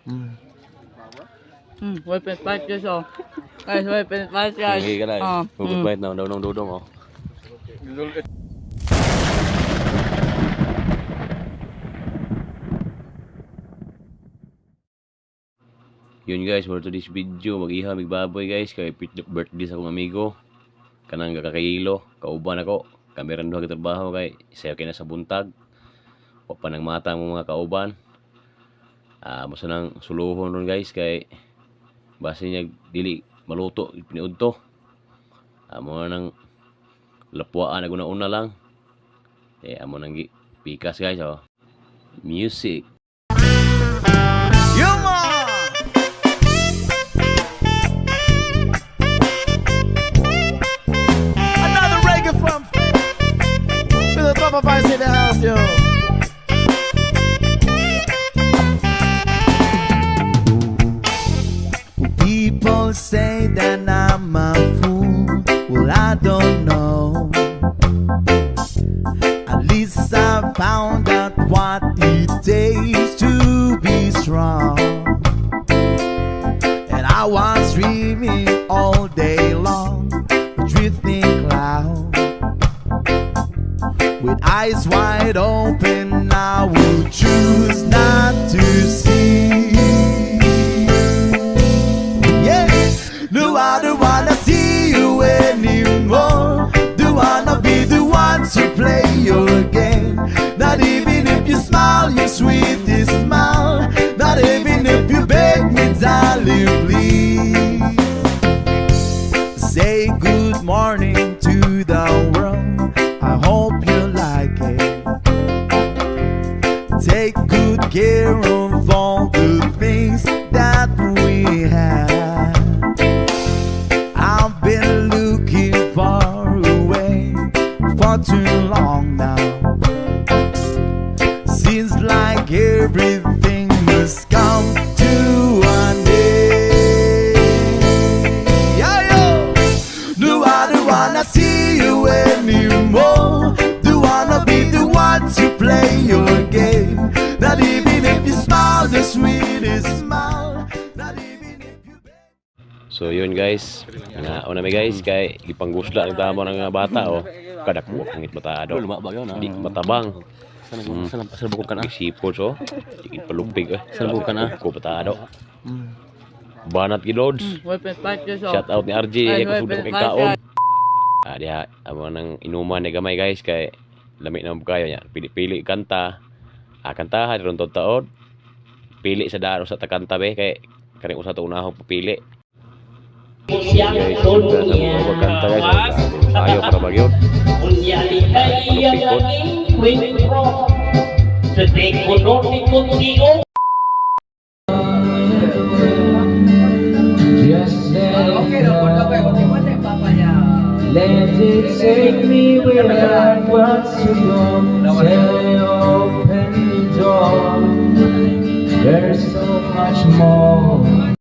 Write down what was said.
1.5 guys oh. Guys, 1.5 guys. Sige ka na. 1.5 na daw ng dudong oh. Yun guys, for today's video, mag-iha, magbaboy guys, kay birthday sa akong amigo. Kanang kakakilo, kauban ako. Kami rin doon trabaho kay isayo kay nasa buntag. O pa nang mata mo mga kauban. Masa nang suluhon ron guys, kay base niya dili maluto, piniud to. Amo nang lapuaan na una lang. Amo nang pikas guys oh. Music. Papa in the house, yo. People say that I'm a fool. Well, I don't know. At least I found out what it takes to be strong. And I was dreaming all day long, a drifting cloud. With eyes wide open, I would choose not to see. Yeah, no, I don't wanna see you anymore. Don't wanna be the one to play your game. Not even if you smile your sweetest smile. Not even if you beg me, darling, please. Say good morning to the world. I hope you like it. Take good care of all the things that we have. I've been looking far away for too long now. Seems like everything must come to an end. Yeah, yo. No, I don't wanna see you anymore. Do wanna be the one to play your game. Not even if you smile the sweetest smile. Not even if you So yun guys, nga una mi guys kay ipanggusla ang tamo ng bata oh. Kadako ngit matado. Di matabang. Sana bukod ka na. Sipol so. Di palupig eh. Sana bukod ka na. Ko patado. Banat gilods. 1.5 guys oh. Shout out ni RJ ko sudong kay kaon. Diha amo nang inuman ni gamay guys kay lami na kayo nya. Pili-pili kanta. Kantahan ron taon. Pili sa daro sa takanta be kay kani usa to unahon papili. Siyang tunya Ayo para bagyo. Unyali ay ang kwentro sa tekono ni Contigo. Just let it take me where I want to go. Say open the door. There's so much more.